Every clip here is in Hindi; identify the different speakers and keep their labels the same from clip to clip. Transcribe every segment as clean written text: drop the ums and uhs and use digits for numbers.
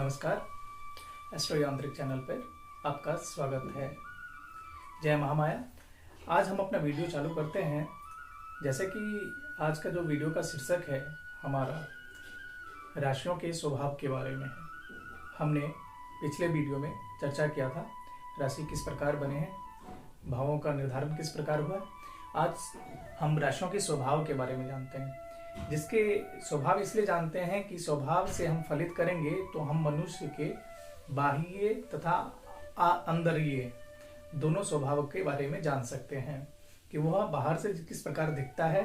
Speaker 1: नमस्कार। एस्ट्रो यांत्रिक चैनल पर आपका स्वागत है। जय महामाया। आज हम अपना वीडियो चालू करते हैं। जैसे कि आज का जो वीडियो का शीर्षक है हमारा राशियों के स्वभाव के बारे में है। हमने पिछले वीडियो में चर्चा किया था राशि किस प्रकार बने हैं, भावों का निर्धारण किस प्रकार हुआ। आज हम राशियों के स्वभाव के बारे में जानते हैं, जिसके स्वभाव इसलिए जानते हैं कि स्वभाव से हम फलित करेंगे तो हम मनुष्य के बाह्य तथा अंदरीय दोनों स्वभाव के बारे में जान सकते हैं कि वह बाहर से किस प्रकार दिखता है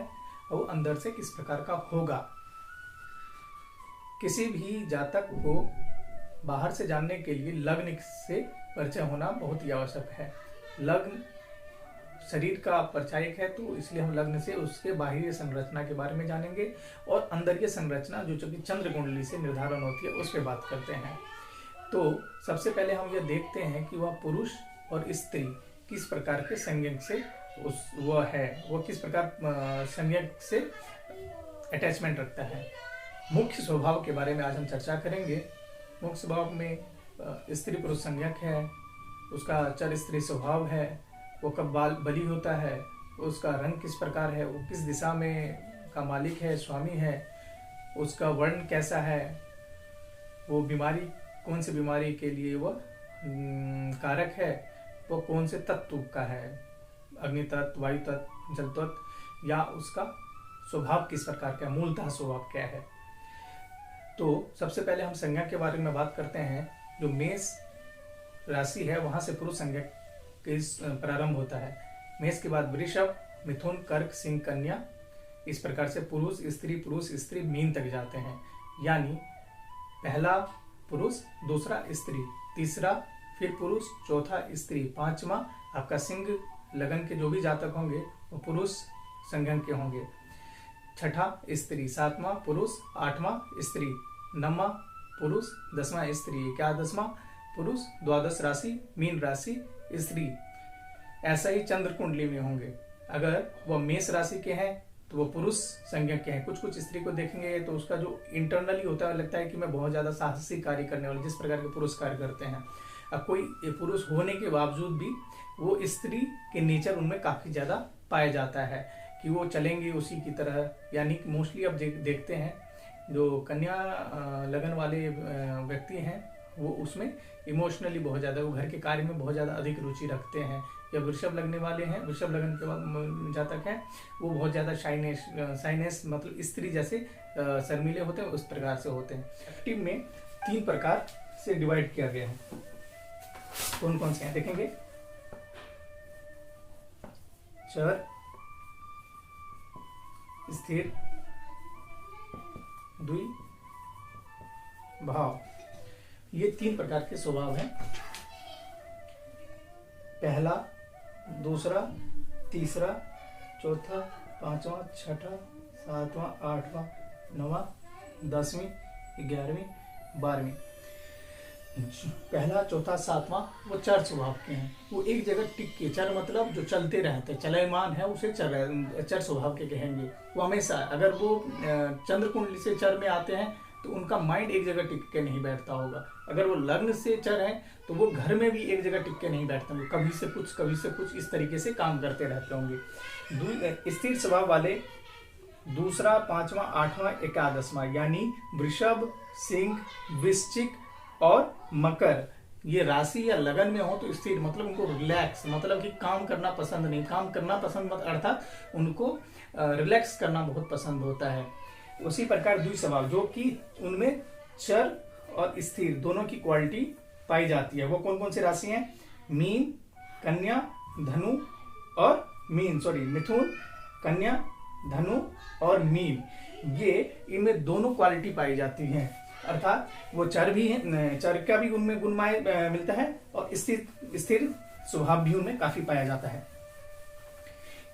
Speaker 1: और अंदर से किस प्रकार का होगा। किसी भी जातक को बाहर से जानने के लिए लग्न से परिचय होना बहुत ही आवश्यक है। लग्न शरीर का परिचायक है, तो इसलिए हम लग्न से उसके बाह्य संरचना के बारे में जानेंगे और अंदर संरचना जो कि चंद्र कुंडली से निर्धारण होती है उस पर बात करते हैं। तो सबसे पहले हम यह देखते हैं कि वह पुरुष और स्त्री किस प्रकार के संयोग से वो किस प्रकार संयोग से अटैचमेंट रखता है। मुख्य स्वभाव के बारे में आज हम चर्चा करेंगे। मुख्य स्वभाव में स्त्री पुरुष संयोग है, उसका चर स्त्री स्वभाव है, वो कब बली होता है, उसका रंग किस प्रकार है, वो किस दिशा में का मालिक है, स्वामी है, उसका वर्ण कैसा है, वो बीमारी कौन सी बीमारी के लिए वो कारक है, वो कौन से तत्व का है, अग्नि तत्व, वायु तत्व, जल तत्व, या उसका स्वभाव किस प्रकार का, मूलतः स्वभाव क्या है। तो सबसे पहले हम संज्ञा के बारे में बात करते हैं। जो मेष राशि है वहां से पुरुष संज्ञा प्रारंभ होता है। मेष के बाद वृषभ, मिथुन, कर्क, सिंह, कन्या, इस प्रकार से पुरुष स्त्री मीन तक जाते हैं। यानी पहला पुरुष, दूसरा स्त्री, तीसरा फिर पुरुष, चौथा स्त्री, पांचवा आपका सिंह लगन के जो भी जातक होंगे वो पुरुष संज्ञा के होंगे, छठा स्त्री, सातवां पुरुष, आठवां स्त्री, नौवां पुरुष, 10वां स्त्री, 11वां पुरुष, द्वादश राशि मीन राशि स्त्री। ऐसा ही चंद्र कुंडली में होंगे। अगर वह मेष राशि के हैं तो वो पुरुष संज्ञा के हैं। कुछ स्त्री को देखेंगे तो उसका जो इंटरनली होता है लगता है कि मैं बहुत ज्यादा साहसी कार्य करने वाले, जिस प्रकार के पुरुष कार्य करते हैं। अब कोई पुरुष होने के बावजूद भी वो स्त्री के नेचर उनमें काफी ज्यादा पाया जाता है कि वो चलेंगे उसी की तरह। यानी कि मोस्टली अब देखते हैं जो कन्या लगन वाले व्यक्ति हैं वो उसमें इमोशनली बहुत ज्यादा, वो घर के कार्य में बहुत ज्यादा अधिक रुचि रखते हैं। या वृषभ लगने वाले हैं, वृषभ लगन के बाद जातक हैं, वो बहुत ज्यादा शाइनेस मतलब स्त्री जैसे शर्मीले होते हैं, उस प्रकार से होते हैं। एक्टिव में 3 प्रकार से डिवाइड किया गया है। कौन कौन से हैं देखेंगे। चर, स्थिर, द्वि भाव, ये 3 प्रकार के स्वभाव हैं। पहला, दूसरा, तीसरा, चौथा, पांचवा, छठा, सातवां, आठवां, नौवां, 10वीं, 11वीं, 12वीं। पहला, चौथा, सातवां वो चर स्वभाव के हैं। वो एक जगह टिक के, चर मतलब जो चलते रहते, चलयमान है उसे चर स्वभाव के कहेंगे। वो हमेशा, अगर वो चंद्र कुंडली से चर में आते हैं तो उनका माइंड एक जगह टिक के नहीं बैठता होगा। अगर वो लग्न से चर है तो वो घर में भी एक जगह टिक के नहीं बैठते होंगे, कभी से कुछ इस तरीके से काम करते रहते होंगे। स्थिर स्वभाव वाले दूसरा, पांचवा, आठवां, 11वां, यानी वृषभ, सिंह, वृश्चिक और मकर, ये राशि या लगन में हो तो स्थिर मतलब उनको रिलैक्स, मतलब कि काम करना पसंद नहीं, काम करना पसंद अर्थात उनको रिलैक्स करना बहुत पसंद होता है। उसी प्रकार द्वि स्वभाव, जो कि उनमें चर और स्थिर दोनों की क्वालिटी पाई जाती है। वो कौन कौन सी राशि हैं? मीन, कन्या, धनु और मिथुन, कन्या, धनु और मीन, ये इनमें दोनों क्वालिटी पाई जाती हैं। अर्थात वो चर भी है, चर का भी उनमें गुण मिलता है और स्थिर स्वभाव भी उनमें काफी पाया जाता है।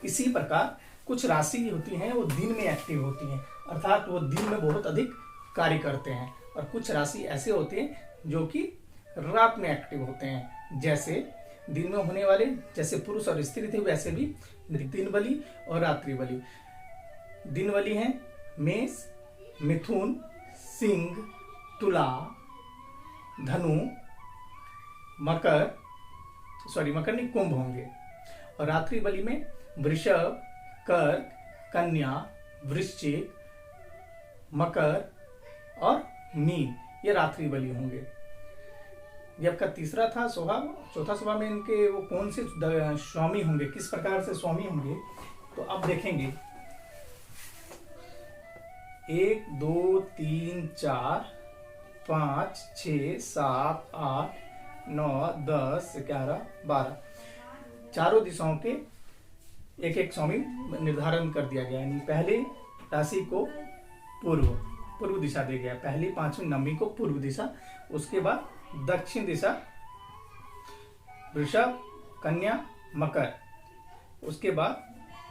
Speaker 1: इसी प्रकार कुछ राशि होती हैं वो दिन में एक्टिव होती हैं, अर्थात वो दिन में बहुत अधिक कार्य करते हैं, और कुछ राशि ऐसे होते हैं जो कि रात में एक्टिव होते हैं। जैसे दिन में होने वाले, जैसे पुरुष और स्त्री थे, वैसे भी दिन बली और रात्रि बली। दिन बली हैं मेष, मिथुन, सिंह, तुला, धनु, मकर नहीं, कुंभ होंगे। और रात्रि बलि में वृषभ, कर्क, कन्या, वृश्चिक, मकर और मीन, ये रात्रि बलि होंगे। ये आपका तीसरा था स्वभाव। चौथा स्वभाव में इनके वो कौन से स्वामी होंगे, किस प्रकार से स्वामी होंगे, तो अब देखेंगे। 1 2 3 4 5 6 7 8 9 10 11 12 चारों दिशाओं के एक एक स्वामी निर्धारण कर दिया गया। यानी पहले राशि को पूर्व दिशा दे गया, पहली 5वीं 9वीं को पूर्व दिशा, उसके बाद दक्षिण दिशा वृषभ, कन्या, मकर, उसके बाद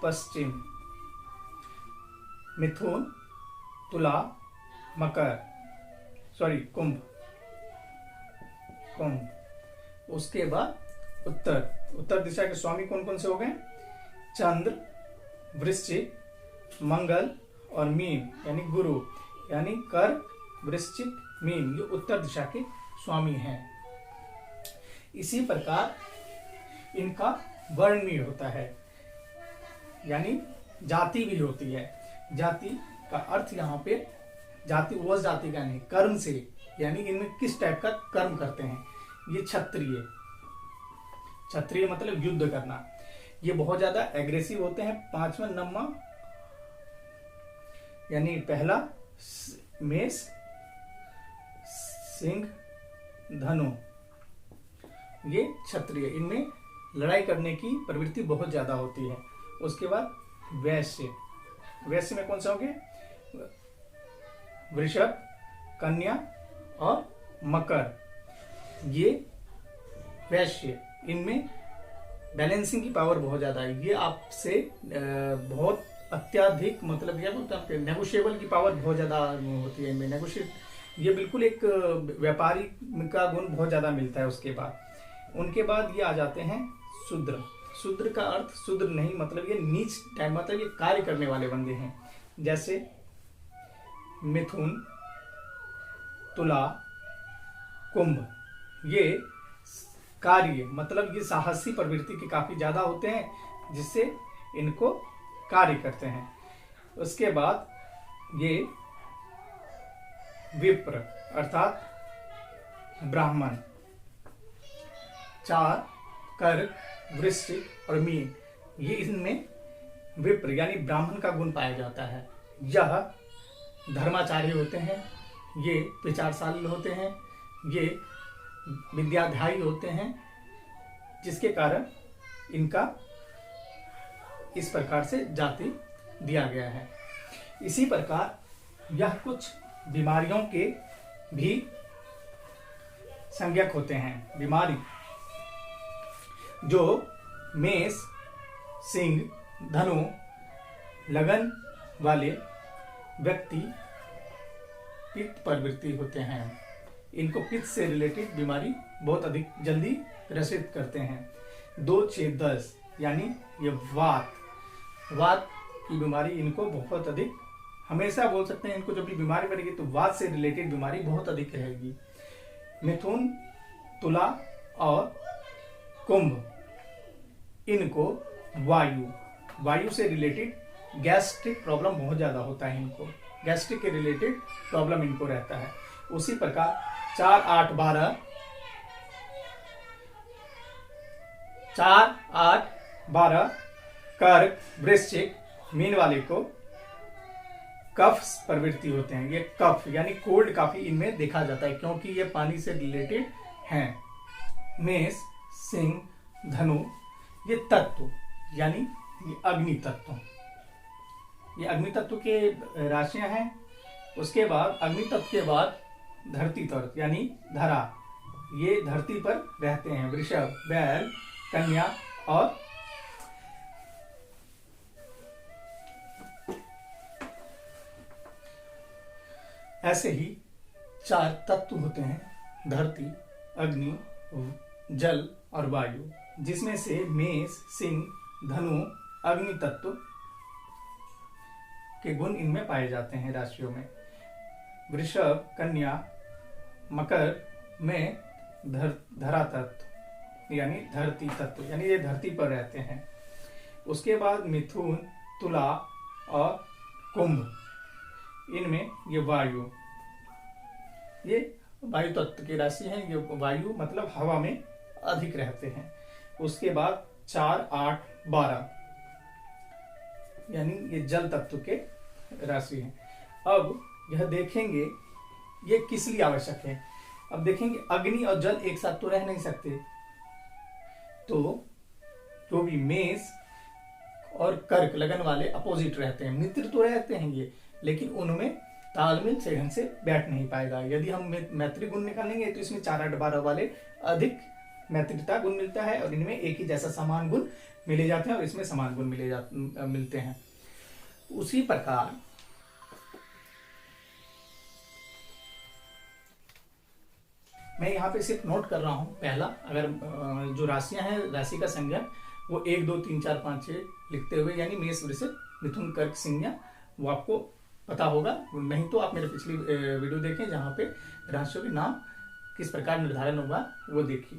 Speaker 1: पश्चिम मिथुन, तुला, कुंभ, उसके बाद उत्तर दिशा के स्वामी कौन कौन से हो गए? चंद्र, वृश्चिक, मंगल और मीन, यानी गुरु, यानी कर्क, वृश्चिक, मीन, ये उत्तर दिशा के स्वामी हैं। इसी प्रकार इनका वर्ण भी होता है, यानी जाति भी होती है। जाति का अर्थ यहाँ पे जाति वो जाति का नहीं, कर्म से, यानी इनमें किस टाइप का कर्म करते हैं। ये क्षत्रिय मतलब युद्ध करना। ये बहुत ज्यादा एग्रेसिव होते हैं। 5वां 9वां, यानी पहला मेष, सिंह, धनु, ये क्षत्रिय, इनमें लड़ाई करने की प्रवृत्ति बहुत ज्यादा होती है। उसके बाद वैश्य में कौन सा होंगे? वृषभ, कन्या और मकर, ये वैश्य, इनमें बैलेंसिंग की पावर बहुत ज्यादा है। ये आपसे बहुत अत्याधिक, मतलब ये नेगोशिएबल की पावर बहुत ज्यादा होती है इनमें। ये बिल्कुल एक व्यापारी का गुण बहुत ज्यादा मिलता है। उसके बाद उनके बाद ये आ जाते हैं शूद्र का अर्थ शूद्र नहीं, मतलब ये नीच टाइप, मतलब ये कार्य करने वाले बंदे हैं। जैसे मिथुन, तुला, कुंभ, ये कार्य, मतलब ये साहसी प्रवृत्ति के काफी ज्यादा होते हैं, जिससे इनको कार्य करते हैं। उसके बाद ये विप्र अर्थात ब्राह्मण, 4 कर्क, वृश्चिक और मीन, ये इनमें विप्र यानी ब्राह्मण का गुण पाया जाता है। यह धर्माचार्य होते हैं, ये विचारशाली होते हैं, ये विद्याध्यायी होते हैं, जिसके कारण इनका इस प्रकार से जाति दिया गया है। इसी प्रकार यह कुछ बीमारियों के भी संज्ञक होते हैं। बीमारी जो मेष, सिंह, धनु, लगन वाले व्यक्ति पित्त प्रवृत्ति होते हैं, इनको पित्त से रिलेटेड बीमारी बहुत अधिक जल्दी ग्रसित करते हैं। 2 6 10 यानी ये वात की बीमारी इनको बहुत अधिक, हमेशा बोल सकते हैं इनको जब भी बीमारी पड़ेगी तो वात से रिलेटेड बीमारी बहुत अधिक रहेगी। मिथुन, तुला और कुंभ, इनको वायु से रिलेटेड गैस्ट्रिक प्रॉब्लम बहुत ज्यादा होता है। इनको गैस्ट्रिक के रिलेटेड प्रॉब्लम इनको रहता है। उसी प्रकार 4 8 12 कर्क, वृश्चिक, मीन वाले को कफ प्रवृत्ति होते हैं। ये कफ यानी कोल्ड काफी इनमें देखा जाता है, क्योंकि ये पानी से रिलेटेड हैं। मेष, सिंह, धनु, ये तत्व यानी ये अग्नि तत्व के राशियां हैं। उसके बाद अग्नि तत्व के बाद धरती तत्व यानी धरा, ये धरती पर रहते हैं। वृषभ, बैल, कन्या और ऐसे ही 4 तत्व होते हैं, धरती, अग्नि, जल और वायु, जिसमें से मेष, सिंह, धनु, अग्नि तत्व के गुण इनमें पाए जाते हैं राशियों में। वृषभ, कन्या, मकर, में धरा तत्व यानी धरती तत्व, यानी ये धरती पर रहते हैं। उसके बाद मिथुन, तुला और कुंभ, इनमें ये वायु तत्व की राशि है। ये वायु मतलब हवा में अधिक रहते हैं। उसके बाद 4, 8, 12 यानी ये जल तत्व के राशि है। अब यह देखेंगे ये किस लिए आवश्यक है। अब देखेंगे अग्नि और जल एक साथ तो रह नहीं सकते, तो जो भी मेष और कर्क लगन वाले अपोजिट रहते हैं, मित्र तो रहते हैं ये, लेकिन उनमें तालमेल से ढंग से बैठ नहीं पाएगा। यदि हम मैत्री गुण निकालेंगे तो इसमें 4, 8, 12 वाले अधिक मैत्रिता गुण मिलता है और इनमें एक ही जैसा समान गुण मिले जाते हैं और इसमें समान गुण मिलते हैं। उसी प्रकार मैं यहाँ पे सिर्फ नोट कर रहा हूं, पहला अगर जो राशियां हैं, राशि का संज्ञा वो 1, 2, 3, 4, 5, 6 लिखते हुए, यानी मेष, वृषभ, मिथुन, कर्क, सिंह, वो आपको पता होगा। नहीं तो आप मेरे पिछली वीडियो देखें जहां पे राशियों के नाम किस प्रकार निर्धारण होगा वो देखिए।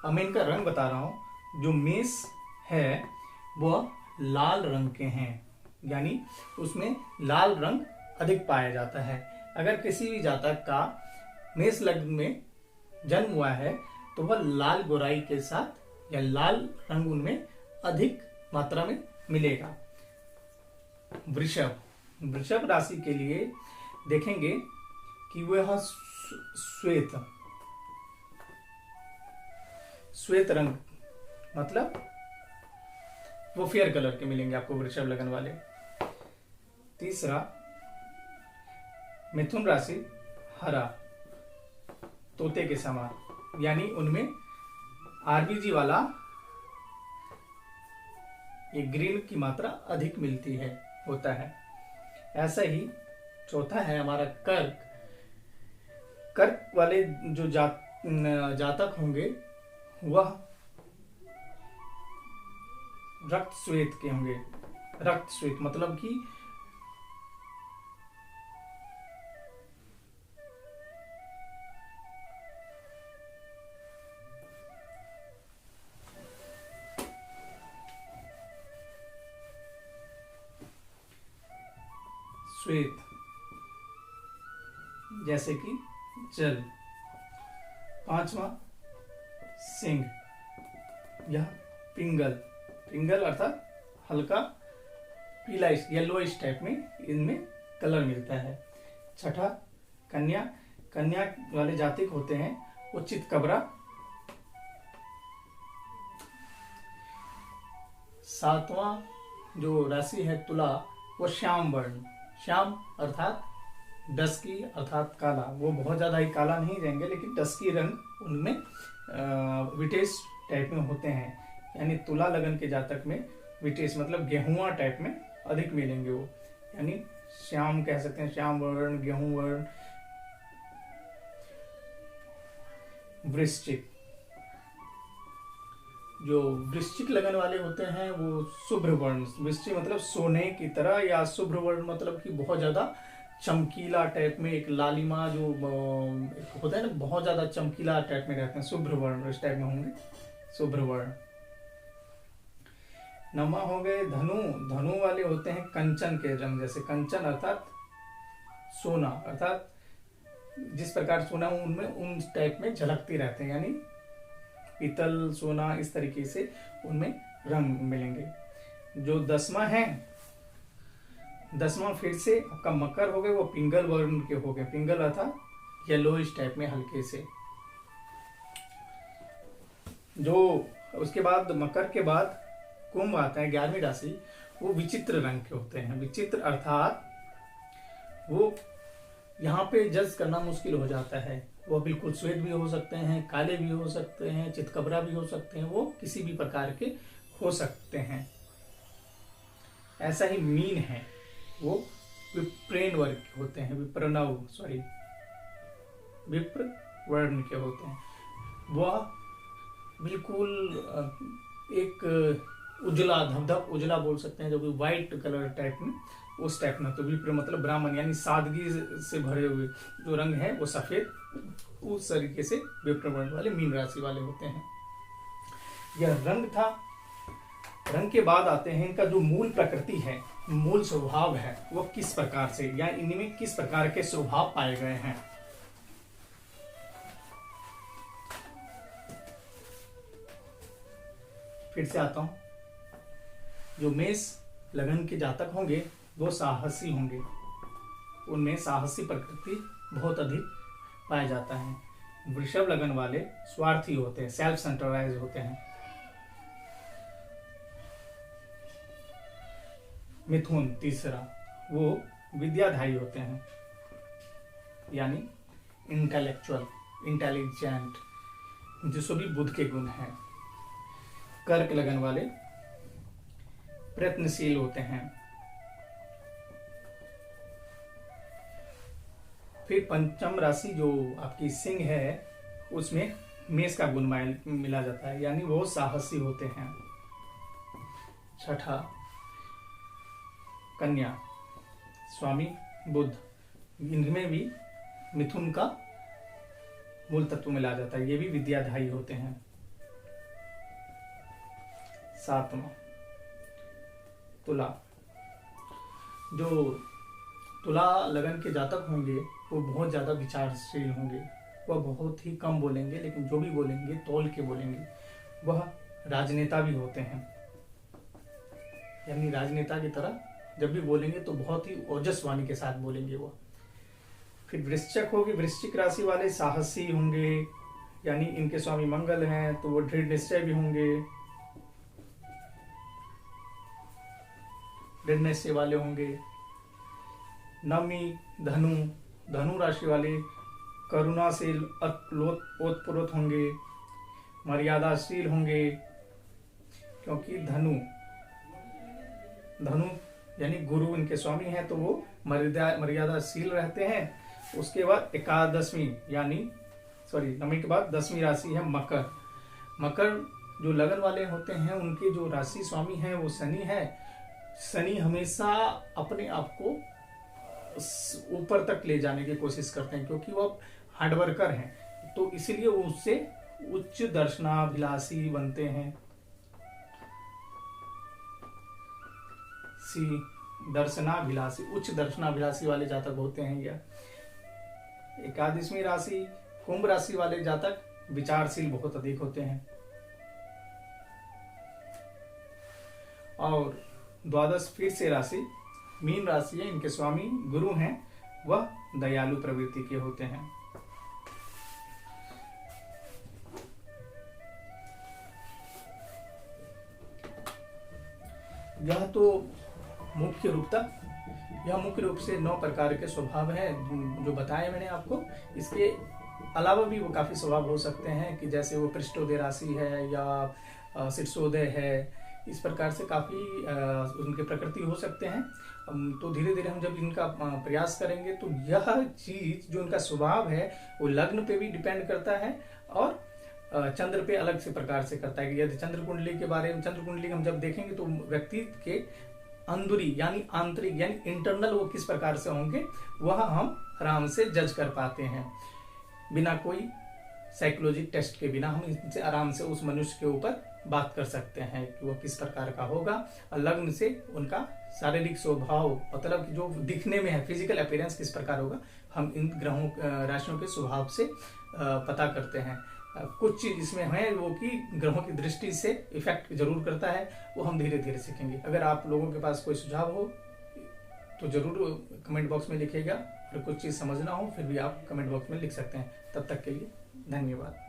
Speaker 1: अब मैं इनका रंग बता रहा हूं। जो मेष है वह लाल रंग के हैं, यानी उसमें लाल रंग अधिक पाया जाता है। अगर किसी भी जातक का मेष लग्न में जन्म हुआ है तो वह लाल गोराई के साथ या लाल रंग उनमें अधिक मात्रा में मिलेगा। वृषभ राशि के लिए देखेंगे कि वह श्वेत रंग मतलब वो फेयर कलर के मिलेंगे आपको वृषभ लगन वाले। तीसरा मिथुन राशि हरा, तोते के समान, यानी उनमें आरबीजी वाला ये ग्रीन की मात्रा अधिक मिलती है होता है। ऐसा ही चौथा है हमारा कर्क। कर्क वाले जो जातक होंगे वह रक्त श्वेत के होंगे। रक्त श्वेत मतलब कि श्वेत जैसे कि जल। पांचवा सिंह या पिंगल। पिंगल अर्थात हल्का पीला येलोइश टाइप में इनमें कलर मिलता है। छठा कन्या। कन्या वाले जातिक होते हैं वो चितकबरा। सातवां जो राशि है तुला, वो श्याम वर्ण। श्याम अर्थात डस्की अर्थात काला। वो बहुत ज्यादा ही काला नहीं रहेंगे लेकिन डस्की रंग उनमें विटेश टाइप में होते हैं, यानी तुला लगन के जातक में विटेश मतलब गेहुआ टाइप में अधिक मिलेंगे वो, यानी श्याम कह सकते हैं, श्याम वर्ण, गेहूं वर्ण। वृश्चिक। जो वृश्चिक लगन वाले होते हैं वो शुभ्र वर्ण। वृश्चिक मतलब सोने की तरह, या शुभ्र वर्ण मतलब कि बहुत ज्यादा चमकीला टाइप में, एक लालिमा जो होता है ना, बहुत ज्यादा चमकीला टाइप में रहते हैं, शुभ्र वर्ण इस टाइप में होंगे, शुभ्र वर्ण। नौवां हो गए धनु। धनु वाले होते हैं कंचन के रंग जैसे। कंचन अर्थात सोना, अर्थात जिस प्रकार सोना उनमें उन टाइप में झलकती रहते हैं, यानी पीतल, सोना, इस तरीके से उनमें रंग मिलेंगे। जो 10वां है, 10वां फिर से आपका मकर हो गए, वो पिंगल वर्ण के हो गए। पिंगल अर्थात येलोइश टाइप में हल्के से। जो उसके बाद मकर के बाद कुंभ आता है, 11वीं राशि, वो विचित्र रंग के होते हैं। विचित्र अर्थात वो यहाँ पे जज करना मुश्किल हो जाता है। वो बिल्कुल श्वेत भी हो सकते हैं, काले भी हो सकते हैं, चितकबरा भी हो सकते हैं, वो किसी भी प्रकार के हो सकते हैं। ऐसा ही मीन है, वो विप्रेन वर्ग के होते हैं, विप्र वर्ण के होते हैं। वह बिल्कुल एक उजला, धबधब उजला बोल सकते हैं, जो कि व्हाइट कलर टाइप में, उस टाइप में। तो विप्र मतलब ब्राह्मण, यानी सादगी से भरे हुए जो रंग है वो सफेद, उस तरीके से विप्र वर्ण वाले मीन राशि वाले होते हैं। यह रंग था। रंग के बाद आते हैं इनका जो मूल प्रकृति है, मूल स्वभाव है, वो किस प्रकार से, या इनमें किस प्रकार के स्वभाव पाए गए हैं। फिर से आता हूं। जो मेष लगन के जातक होंगे वो साहसी होंगे, उनमें साहसी प्रकृति बहुत अधिक पाया जाता है। वृषभ लगन वाले स्वार्थी होते हैं, सेल्फ सेंटराइज होते हैं। मिथुन तीसरा, वो विद्याधारी होते हैं, यानी इंटेलेक्चुअल, इंटेलिजेंट, जिसको भी बुद्ध के गुण हैं। कर्क लगन वाले प्रयत्नशील होते हैं। फिर पंचम राशि जो आपकी सिंह है, उसमें मेष का गुण मिला जाता है, यानी वो साहसी होते हैं। छठा कन्या, स्वामी बुद्ध, इनमें भी मिथुन का मूल तत्व मिला जाता है, ये भी विद्याधारी होते हैं। सातवां तुला, जो तुला लगन के जातक होंगे वो बहुत ज्यादा विचारशील होंगे, वह बहुत ही कम बोलेंगे, लेकिन जो भी बोलेंगे तौल के बोलेंगे। वह राजनेता भी होते हैं, यानी राजनेता की तरह जब भी बोलेंगे तो बहुत ही ओजस्वाणी के साथ बोलेंगे वो। फिर वृश्चिक होगी, वृश्चिक राशि वाले साहसी होंगे, यानी इनके स्वामी मंगल हैं, तो वो दृढ़ निश्चय भी होंगे, दृढ़ निश्चय वाले होंगे। नवमी धनु, धनु राशि वाले करुणाशील ओतप्रोत होंगे, मर्यादाशील होंगे, क्योंकि धनु यानी गुरु इनके स्वामी हैं, तो वो मर्यादाशील रहते हैं। उसके बाद एकादशमी यानी नवमी के बाद 10वीं राशि है मकर। मकर जो लगन वाले होते हैं, उनके जो राशि स्वामी हैं वो शनि है। शनि हमेशा अपने आप को ऊपर तक ले जाने की कोशिश करते हैं, क्योंकि वो हार्डवर्कर हैं, तो इसीलिए वो उससे उच्च दर्शनाभिलाषी बनते हैं। दर्शनाभिलाषी, उच्च दर्शनाभिलाषी वाले जातक होते हैं यह। एकादशवीं राशि कुंभ राशि वाले जातक विचारशील बहुत अधिक होते हैं। और द्वादश फिर से राशि मीन राशि है, इनके स्वामी गुरु हैं, वह दयालु प्रवृत्ति के होते हैं। यह तो मुख्य रूप से 9 प्रकार के स्वभाव हैं जो बताए मैंने आपको। इसके अलावा भी वो काफी स्वभाव हो सकते हैं, कि जैसे वो पृष्ठोदय राशि है या शीर्षोदय है, इस प्रकार से काफी उनके प्रकृति हो सकते हैं। तो धीरे धीरे हम जब इनका प्रयास करेंगे तो यह चीज जो इनका स्वभाव है वो लग्न पे भी डिपेंड करता है और चंद्र पे अलग से प्रकार से करता है। यदि चंद्र कुंडली के बारे में, चंद्र कुंडली हम जब देखेंगे तो व्यक्ति के अंदुरी यानी आंतरिक यानी इंटरनल वो किस प्रकार से होंगे वह हम आराम से जज कर पाते हैं। बिना कोई साइकोलॉजी टेस्ट के बिना हम इनसे आराम से उस मनुष्य के ऊपर बात कर सकते हैं कि वह किस प्रकार का होगा। और लग्न से उनका शारीरिक स्वभाव, मतलब जो दिखने में है, फिजिकल अपीयरेंस किस प्रकार होगा, हम इन ग्रहों राशियों के स्वभाव से पता करते हैं। कुछ चीज इसमें है वो कि ग्रहों की दृष्टि से इफेक्ट जरूर करता है, वो हम धीरे धीरे सीखेंगे। अगर आप लोगों के पास कोई सुझाव हो तो जरूर कमेंट बॉक्स में लिखिएगा, और कुछ चीज समझना हो फिर भी आप कमेंट बॉक्स में लिख सकते हैं। तब तक के लिए धन्यवाद।